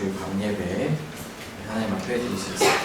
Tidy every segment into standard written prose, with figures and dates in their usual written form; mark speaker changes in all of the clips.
Speaker 1: 주일 밤예배 하나님 앞에 드리시겠습니다.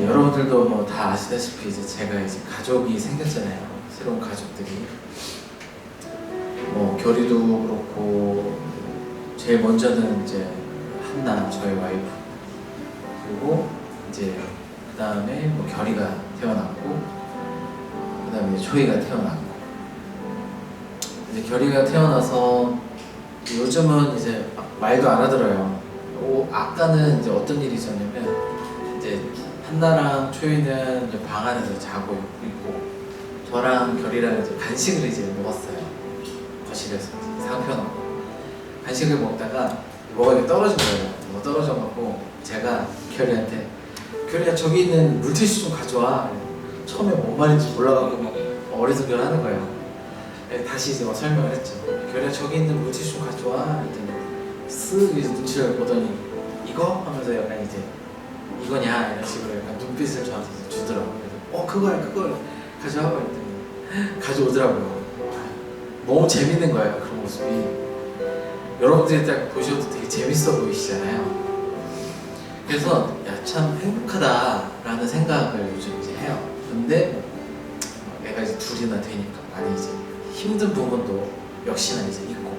Speaker 1: 여러분들도 뭐 다 아시다시피 이제 제가 이제 가족이 생겼잖아요. 새로운 가족들이 뭐 결이도 그렇고 제일 먼저는 이제 한나 저희 와이프 그리고 이제 그 다음에 뭐 결이가 태어났고 그 다음에 초이가 태어났고 이제 결이가 태어나서 요즘은 이제 말도 안 하더라고요. 아까는 이제 어떤 일이 있었냐면 이제 한나랑 초이는 이제 방 안에서 자고 있고 저랑 결이랑 이제 간식을 이제 먹었어요. 거실에서 상편하고 간식을 먹다가 뭐가 이렇게 떨어진 거예요. 뭐 떨어져갖고 제가 결이한테 결이야 저기 있는 물티슈 좀 가져와. 처음에 뭔 말인지 몰라갖고 막 어리둥절하는 거예요. 다시 이제 막 설명을 했죠. 결이야 저기 있는 물티슈 좀 가져와. 그랬더니 쓱 이제 눈치를 보더니 이거? 하면서 약간 이제 이거냐 이런 식으로 약간 눈빛을 저한테 주더라고요. 그거야 그걸 가져와 그랬더니 가져오더라고요. 너무 재밌는 거예요. 그런 모습이. 여러분들이 딱 보셔도 되게 재밌어 보이시잖아요. 그래서 야 참 행복하다라는 생각을 요즘 이제 해요. 근데 애가 이제 둘이나 되니까 많이 이제 힘든 부분도 역시나 이제 있고.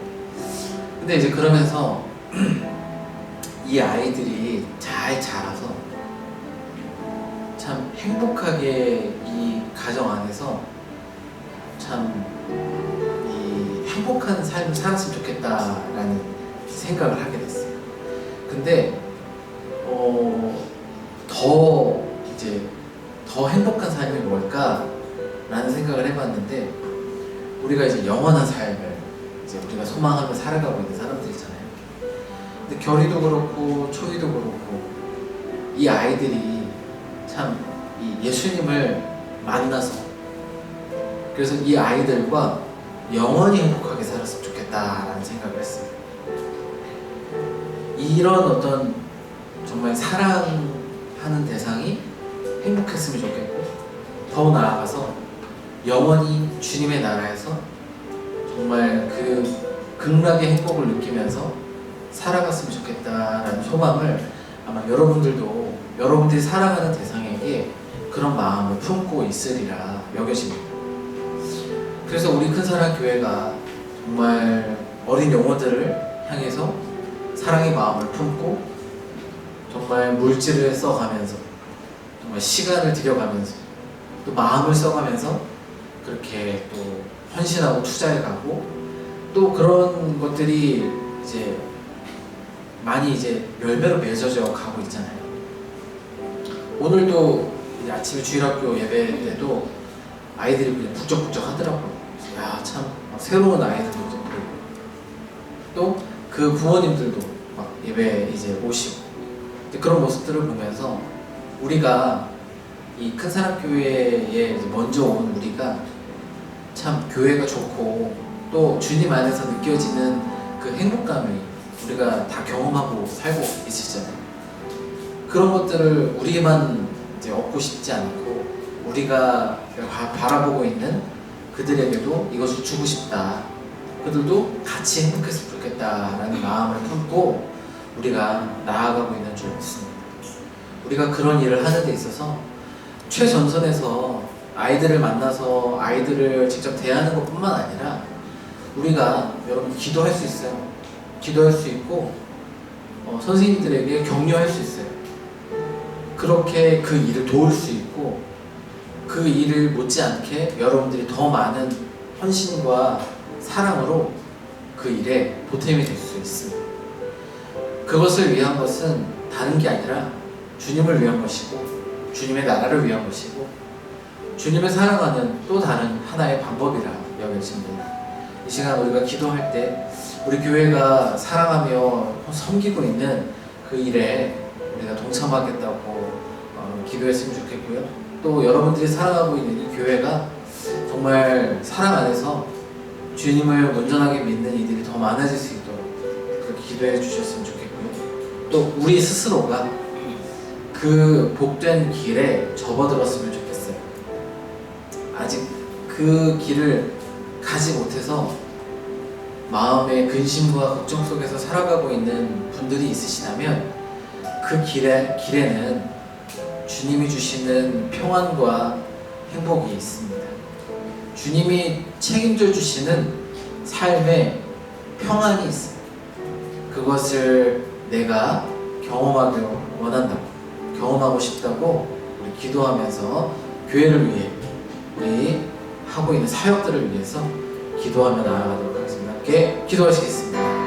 Speaker 1: 근데 이제 그러면서 이 아이들이 잘 자라서 참 행복하게 이 가정 안에서 참 이 행복한 삶을 살았으면 좋겠다라는 생각을 하게 됐어요. 근데 더 행복한 삶이 뭘까라는 생각을 해봤는데, 우리가 이제 영원한 삶을 이제 우리가 소망하며 살아가고 있는 사람들이잖아요. 근데 결이도 그렇고 초이도 그렇고 이 아이들이 참 이 예수님을 만나서, 그래서 이 아이들과 영원히 행복하게 살았으면 좋겠다라는 생각을 했어요. 이런 어떤 정말 사랑하는 대상이 행복했으면 좋겠고, 더 나아가서 영원히 주님의 나라에서 정말 그 극락의 행복을 느끼면서 살아갔으면 좋겠다라는 소망을 아마 여러분들이 사랑하는 대상에게 그런 마음을 품고 있으리라 여겨집니다. 그래서 우리 큰사랑 교회가 정말 어린 영혼들을 향해서 사랑의 마음을 품고 정말 물질을 써가면서, 정말 시간을 들여가면서, 또 마음을 써가면서 그렇게 또 헌신하고 투자해가고, 또 그런 것들이 이제 많이 이제 열매로 맺어져 가고 있잖아요. 오늘도 아침에 주일학교 예배 때도 아이들이 그냥 북적북적 하더라고요. 야, 참 새로운 아이들도 보이고, 또 그 부모님들도 막 예배에 이제 오시고, 그런 모습들을 보면서 우리가 이 큰사랑교회에 먼저 온 우리가 참 교회가 좋고, 또 주님 안에서 느껴지는 그 행복감을 우리가 다 경험하고 살고 있으시잖아요. 그런 것들을 우리만 이제 얻고 싶지 않고, 우리가 바라보고 있는 그들에게도 이것을 주고 싶다, 그들도 같이 행복했으면 좋겠다라는 마음을 품고 우리가 나아가고 있는 줄 믿습니다. 우리가 그런 일을 하는 데 있어서 최전선에서 아이들을 만나서 아이들을 직접 대하는 것뿐만 아니라, 우리가 여러분 기도할 수 있어요. 기도할 수 있고 선생님들에게 격려할 수 있어요. 그렇게 그 일을 도울 수 있고, 그 일을 못지않게 여러분들이 더 많은 헌신과 사랑으로 그 일에 보탬이 될 수 있습니다. 그것을 위한 것은 다른 게 아니라 주님을 위한 것이고, 주님의 나라를 위한 것이고, 주님을 사랑하는 또 다른 하나의 방법이라 여겨집니다. 이 시간 우리가 기도할 때 우리 교회가 사랑하며 섬기고 있는 그 일에 우리가 동참하겠다고 기도했으면 좋겠고요. 또 여러분들이 사랑하고 있는 이 교회가 정말 사랑 안에서 주님을 온전하게 믿는 이들이 더 많아질 수 있도록 그렇게 기도해 주셨으면 좋겠고요. 또 우리 스스로가 그 복된 길에 접어들었으면 좋겠어요. 아직 그 길을 가지 못해서 마음의 근심과 걱정 속에서 살아가고 있는 분들이 있으시다면, 그 길에는 주님이 주시는 평안과 행복이 있습니다. 주님이 책임져 주시는 삶의 평안이 있습니다. 그것을 내가 경험하기 원한다고, 경험하고 싶다고 우리 기도하면서 교회를 위해, 우리 하고 있는 사역들을 위해서 기도하며 나아가도록 하겠습니다. 함께 기도하시겠습니다.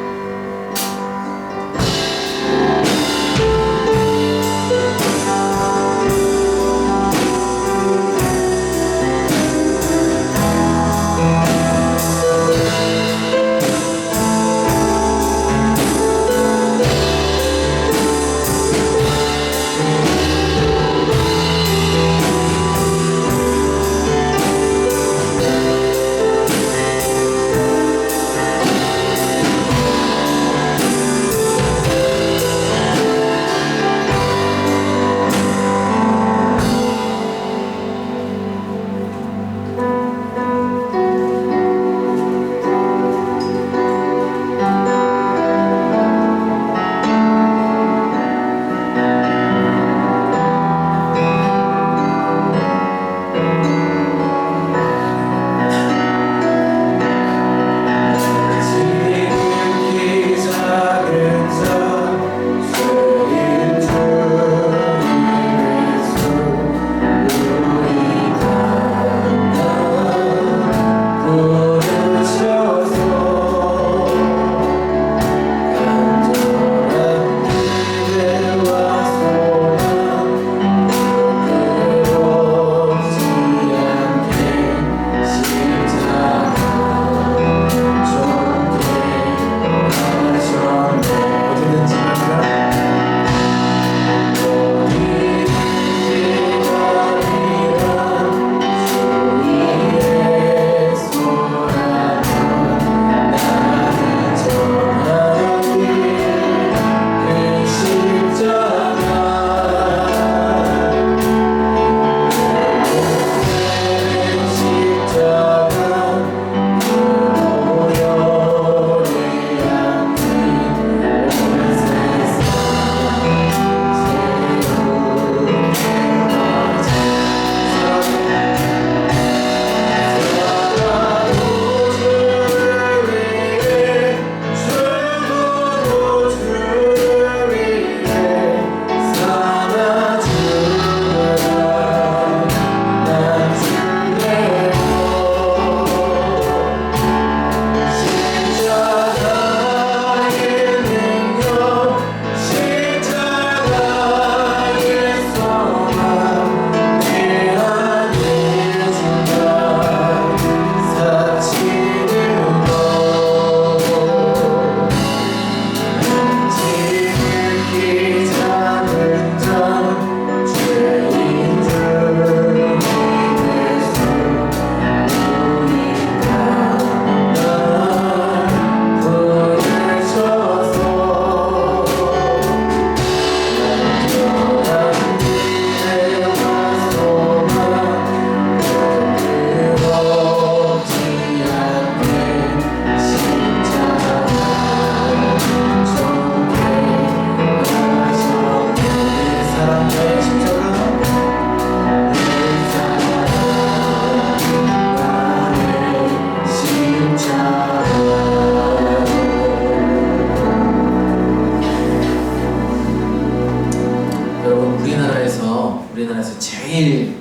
Speaker 1: 제일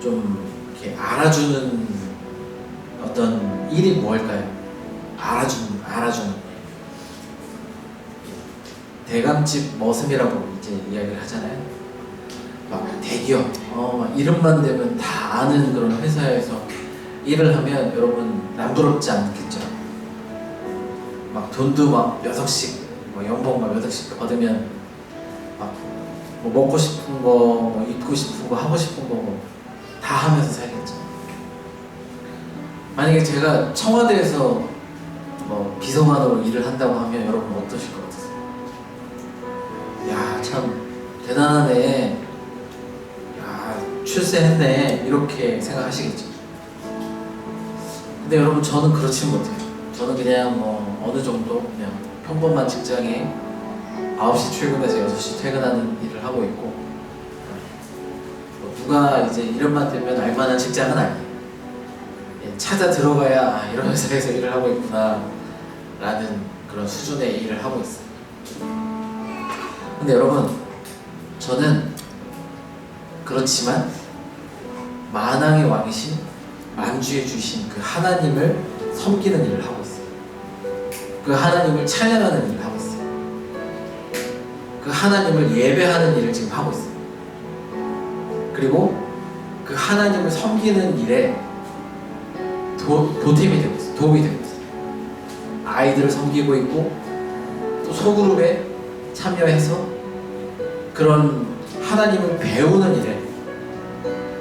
Speaker 1: 좀 이렇게 알아주는 어떤 일이 뭘까요? 알아주는 대감집 머슴이라고 이제 이야기를 하잖아요. 막 대기업 막 이름만 되면 다 아는 그런 회사에서 일을 하면 여러분 남부럽지 않겠죠? 막 돈도 막 몇 억씩, 연봉 막 몇 억씩 받으면 막 뭐 먹고 싶은 거, 뭐 입고 싶은 거, 하고 싶은 거 다 하면서 살겠죠. 만약에 제가 청와대에서 뭐 비서관으로 일을 한다고 하면 여러분 어떠실 것 같으세요? 야, 참 대단하네, 야 출세했네, 이렇게 생각하시겠죠. 근데 여러분 저는 그렇지 못해요. 저는 그냥 뭐 어느 정도 그냥 평범한 직장에 9시 출근해서 6시 퇴근하는 일을 하고 있고, 뭐 누가 이제 이름만 들면 알만한 직장은 아니에요. 찾아 들어가야 이런 회사에서 일을 하고 있구나 라는 그런 수준의 일을 하고 있어요. 근데 여러분 저는 그렇지만 만왕의 왕이신, 만주에 주신 그 하나님을 섬기는 일을 하고 있어요. 그 하나님을 찬양하는 일을 하고 있어요. 그 하나님을 예배하는 일을 지금 하고 있어요. 그리고 그 하나님을 섬기는 일에 보탬이 되고 있어요. 도움이 되고 있어요. 아이들을 섬기고 있고, 또 소그룹에 참여해서 그런 하나님을 배우는 일에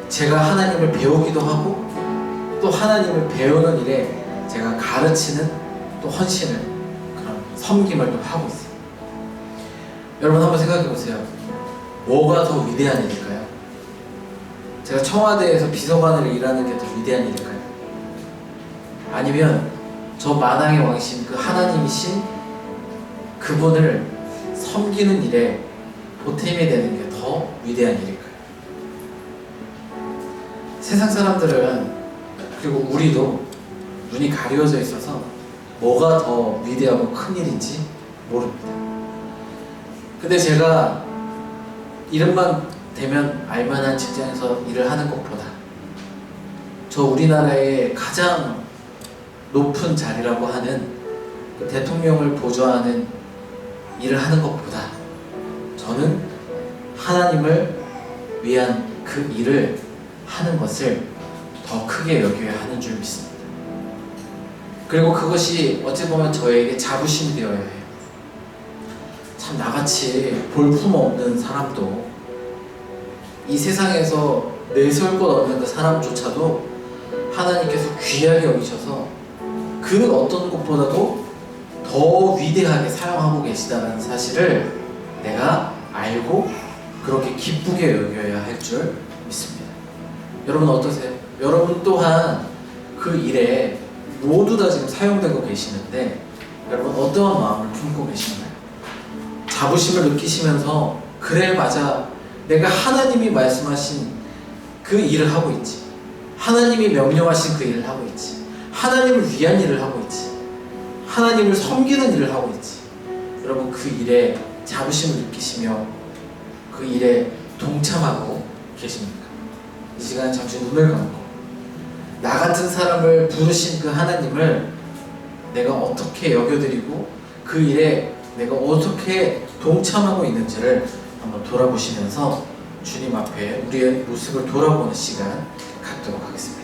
Speaker 1: 제가 하나님을 배우기도 하고, 또 하나님을 배우는 일에 제가 가르치는 또 헌신을, 그런 섬김을 또 하고 있어요. 여러분 한번 생각해 보세요. 뭐가 더 위대한 일일까요? 제가 청와대에서 비서관으로 일하는 게 더 위대한 일일까요? 아니면 저 만왕의 왕이신 그 하나님이신 그분을 섬기는 일에 보탬이 되는 게 더 위대한 일일까요? 세상 사람들은, 그리고 우리도 눈이 가려져 있어서 뭐가 더 위대하고 큰 일인지 모릅니다. 근데 제가 이름만 되면 알만한 직장에서 일을 하는 것보다 저 우리나라의 가장 높은 자리라고 하는 그 대통령을 보좌하는 일을 하는 것보다 저는 하나님을 위한 그 일을 하는 것을 더 크게 여겨야 하는 줄 믿습니다. 그리고 그것이 어찌 보면 저에게 자부심이 되어야 해요. 참 나같이 볼품없는 사람도, 이 세상에서 내세울 것 없는 그 사람조차도 하나님께서 귀하게 여기셔서 그 어떤 것보다도 더 위대하게 사용하고 계시다는 사실을 내가 알고 그렇게 기쁘게 여겨야 할 줄 믿습니다. 여러분 어떠세요? 여러분 또한 그 일에 모두 다 지금 사용되고 계시는데 여러분 어떠한 마음을 품고 계시나요? 자부심을 느끼시면서 그래 맞아, 내가 하나님이 말씀하신 그 일을 하고 있지, 하나님이 명령하신 그 일을 하고 있지, 하나님을 위한 일을 하고 있지, 하나님을 섬기는 일을 하고 있지. 여러분 그 일에 자부심을 느끼시며 그 일에 동참하고 계십니까? 이 시간 잠시 눈을 감고 나 같은 사람을 부르신 그 하나님을 내가 어떻게 여겨드리고 그 일에 내가 어떻게 동참하고 있는지를 한번 돌아보시면서 주님 앞에 우리의 모습을 돌아보는 시간 갖도록 하겠습니다.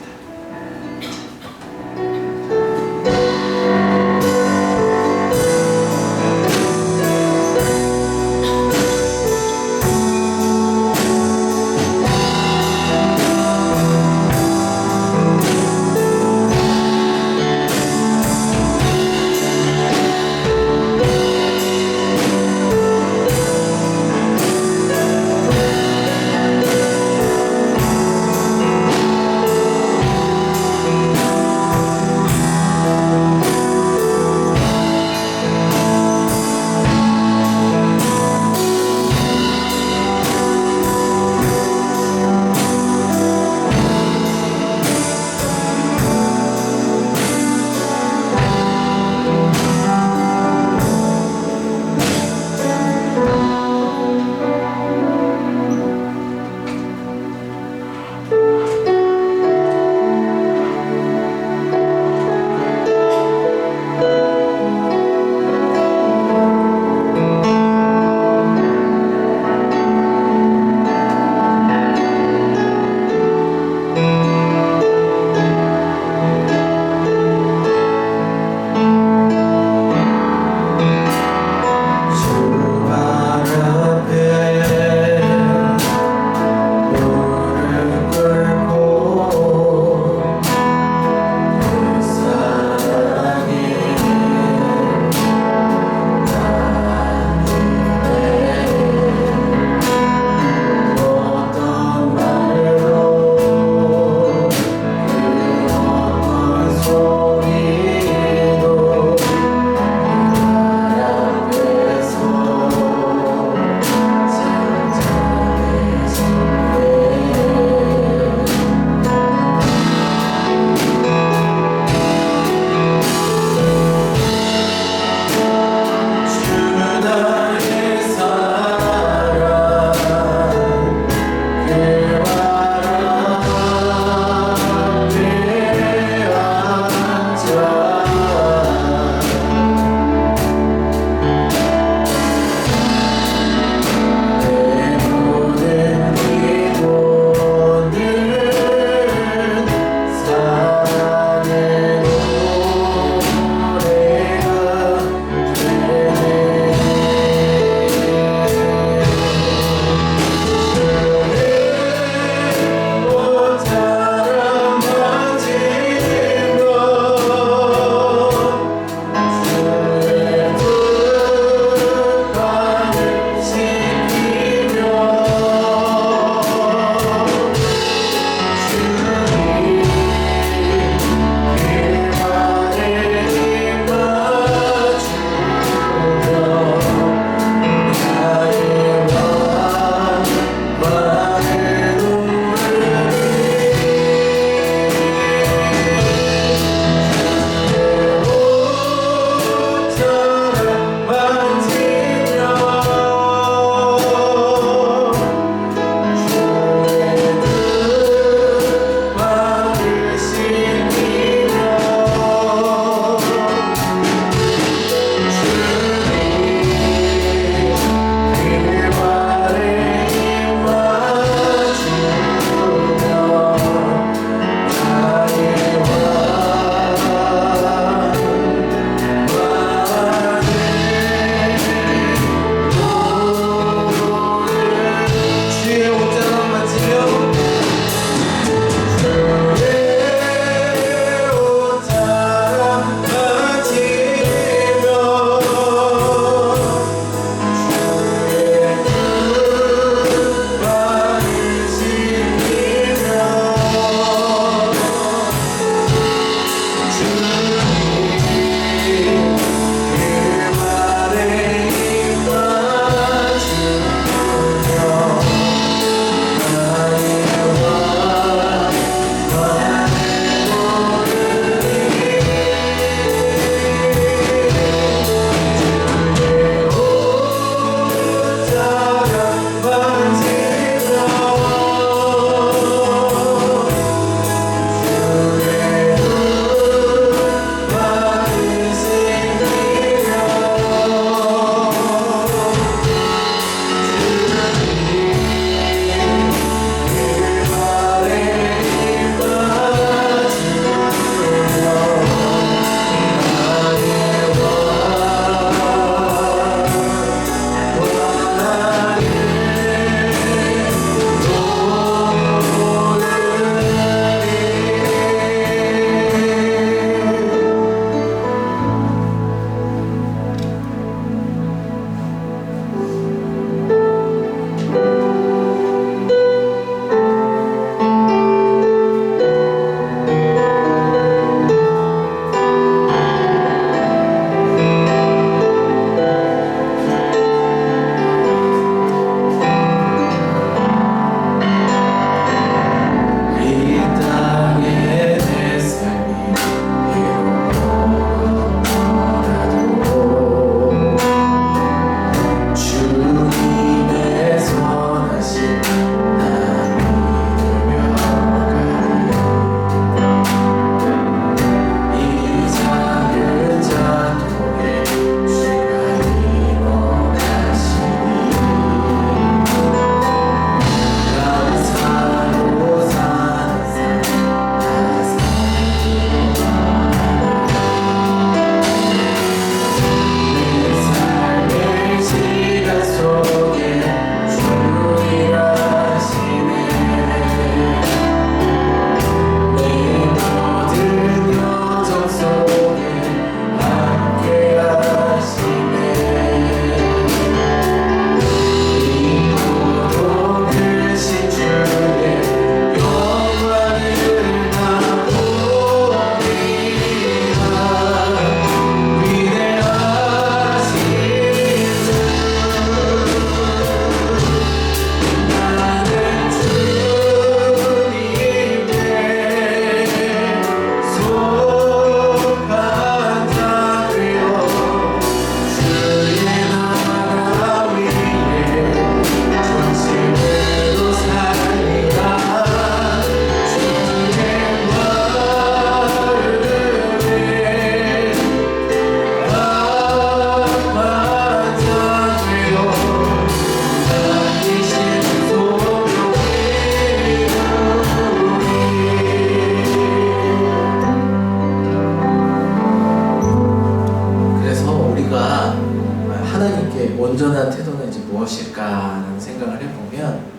Speaker 1: 이게 온전한 태도는 이제 무엇일까라는 생각을 해보면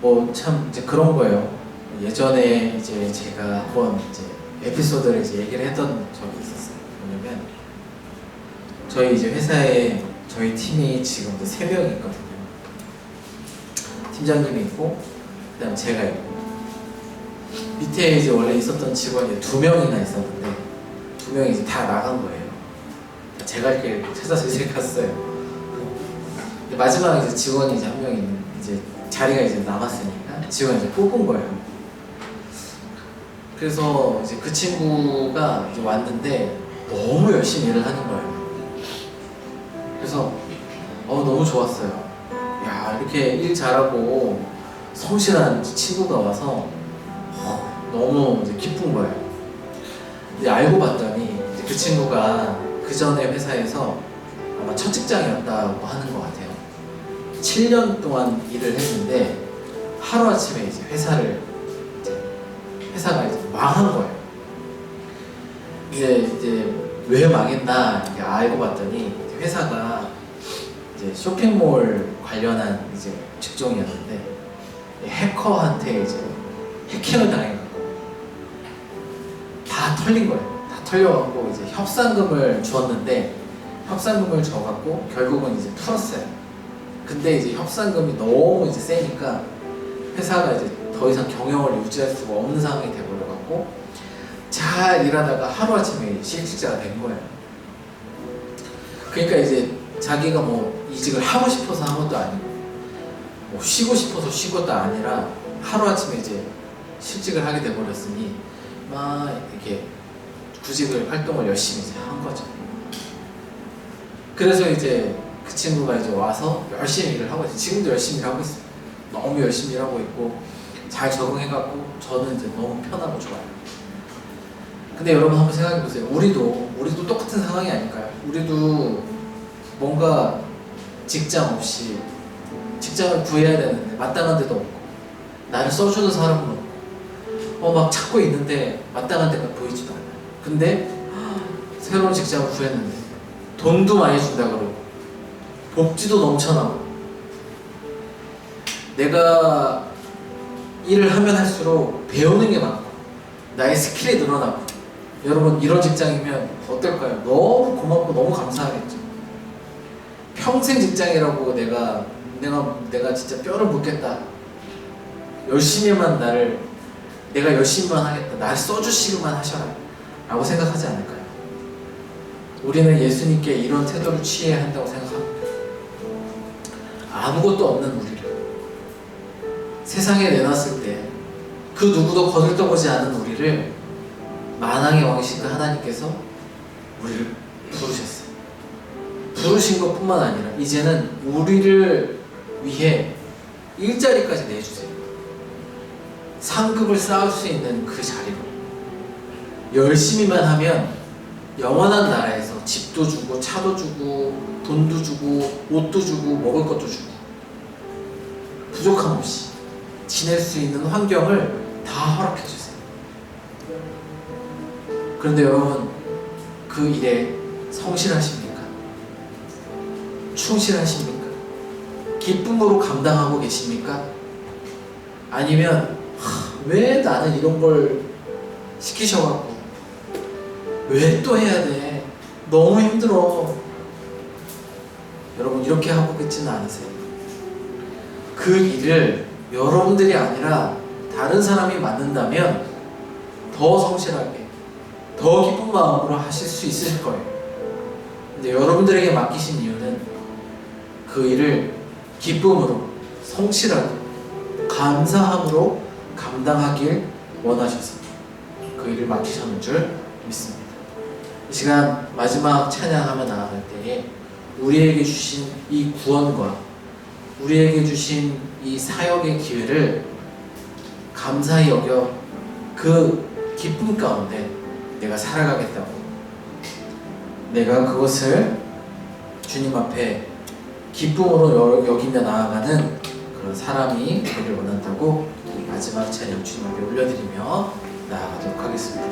Speaker 1: 뭐 참 이제 그런 거예요. 예전에 이제 제가 한번 이제 에피소드를 이제 얘기를 했던 적이 있었어요. 뭐냐면 저희 이제 회사에 저희 팀이 지금 3명이 있거든요. 팀장님이 있고 그다음 제가 있고 밑에 이제 원래 있었던 직원이 2명이나 있었는데 2명이 이제 다 나간 거예요. 제가 이렇게 찾아서 이제 갔어요. 근데 마지막 이제 직원이 이제 1명이 이제 자리가 이제 남았으니까 직원이 이제 뽑은 거예요. 그래서 이제 그 친구가 이제 왔는데 너무 열심히 일을 하는 거예요. 그래서 너무 좋았어요. 야, 이렇게 일 잘하고 성실한 친구가 와서 너무 이제 기쁜 거예요. 근데 알고 봤더니 그 친구가 그 전에 회사에서 아마 첫 직장이었다고 하는 것 같아요. 7년 동안 일을 했는데 하루아침에 이제 회사가 이제 망한 거예요. 이제 왜 망했나 이렇게 알고 봤더니 회사가 이제 쇼핑몰 관련한 이제 직종이었는데 해커한테 이제 해킹을 당해갖고 다 털린 거예요. 다 털려갖고 이제 협상금을 주었는데 협상금을 줘갖고 결국은 이제 풀었어요. 근데 이제 협상금이 너무 이제 세니까 회사가 이제 더 이상 경영을 유지할 수가 없는 상황이 돼버려갖고 잘 일하다가 하루아침에 실직자가 된 거예요. 그러니까 이제 자기가 뭐 이직을 하고 싶어서 한 것도 아니고 뭐 쉬고 싶어서 쉰 것도 아니라 하루아침에 이제 실직을 하게 돼버렸으니 막 이렇게 구직을 활동을 열심히 이제 한 거죠. 그래서 이제 그 친구가 이제 와서 열심히 일을 하고 있어요. 지금도 열심히 일하고 있어요. 너무 열심히 일하고 있고 잘 적응해갖고 저는 이제 너무 편하고 좋아요. 근데 여러분 한번 생각해보세요. 우리도 똑같은 상황이 아닐까요? 우리도 뭔가 직장 없이 직장을 구해야 되는데 마땅한 데도 없고 나를 써주는 사람은 없고 막 찾고 있는데 마땅한 데가 보이지도 않아요. 근데 새로운 직장을 구했는데 돈도 많이 준다 그러고 복지도 넘쳐나고 내가 일을 하면 할수록 배우는 게 많고 나의 스킬이 늘어나고 여러분 이런 직장이면 어떨까요? 너무 고맙고 너무 감사하겠죠. 평생 직장이라고 내가 진짜 뼈를 묻겠다. 열심히만 내가 열심히만 하겠다. 나를 써주시기만 하셔라. 라고 생각하지 않을까요? 우리는 예수님께 이런 태도를 취해야 한다고 생각합니다. 아무것도 없는 우리를 세상에 내놨을 때 그 누구도 거들떠보지 않은 우리를 만왕의 왕이신 그 하나님께서 우리를 부르셨어요. 부르신 것뿐만 아니라 이제는 우리를 위해 일자리까지 내주세요. 상급을 쌓을 수 있는 그 자리로 열심히만 하면 영원한 나라에서 집도 주고 차도 주고 돈도 주고 옷도 주고 먹을 것도 주고 부족함 없이 지낼 수 있는 환경을 다 허락해 주세요. 그런데 여러분 그 일에 성실하십니까? 충실하십니까? 기쁨으로 감당하고 계십니까? 아니면 왜 나는 이런 걸 시키셔갖고 왜 또 해야 돼? 너무 힘들어. 여러분 이렇게 하고 계시지는 않으세요? 그 일을 여러분들이 아니라 다른 사람이 맡는다면 더 성실하게 더 기쁜 마음으로 하실 수 있으실 거예요. 근데 여러분들에게 맡기신 이유는 그 일을 기쁨으로 성실하게 감사함으로 감당하길 원하셔서 그 일을 맡기셨는 줄 믿습니다. 이 시간 마지막 찬양하며 나아갈 때에 우리에게 주신 이 구원과 우리에게 주신 이 사역의 기회를 감사히 여겨 그 기쁨 가운데 내가 살아가겠다고, 내가 그것을 주님 앞에 기쁨으로 여기며 나아가는 그런 사람이 되길 원한다고 마지막 찬양 주님 앞에 올려드리며 나아가도록 하겠습니다.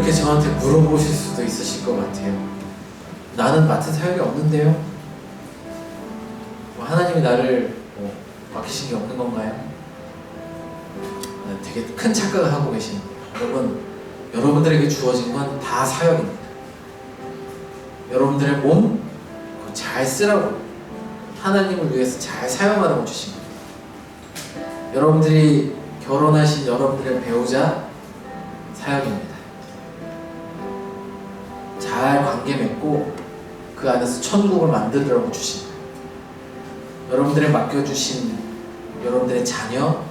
Speaker 1: 이렇게 저한테 물어보실 수도 있으실 것 같아요. 나는 맡은 사역이 없는데요? 하나님이 나를 맡기신 게 없는 건가요? 되게 큰 착각을 하고 계십니다. 여러분, 여러분들에게 주어진 건 다 사역입니다. 여러분들의 몸 잘 쓰라고, 하나님을 위해서 잘 사용하라고 주신 겁니다. 여러분들이 결혼하신 여러분들의 배우자 사역입니다. 잘 관계 맺고 그 안에서 천국을 만들으라고 주신 거예요. 여러분들의 맡겨주신 여러분들의 자녀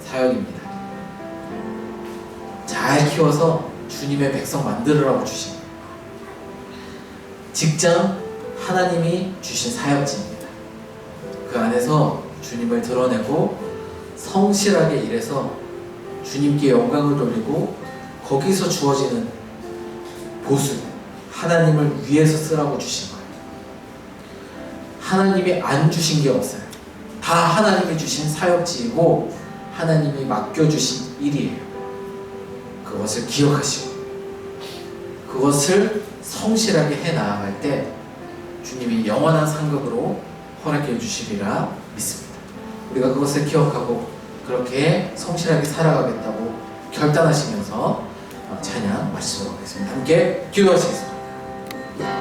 Speaker 1: 사역입니다. 잘 키워서 주님의 백성 만들으라고 주신 거예요. 직장, 하나님이 주신 사역지입니다. 그 안에서 주님을 드러내고 성실하게 일해서 주님께 영광을 돌리고 거기서 주어지는 보수, 하나님을 위해서 쓰라고 주신 거예요. 하나님이 안 주신 게 없어요. 다 하나님이 주신 사역지이고 하나님이 맡겨주신 일이에요. 그것을 기억하시고 그것을 성실하게 해나아갈 때 주님이 영원한 상급으로 허락해 주시리라 믿습니다. 우리가 그것을 기억하고 그렇게 성실하게 살아가겠다고 결단하시면서 찬양 마치도록 하겠습니다. 함께 기도하시겠습니다.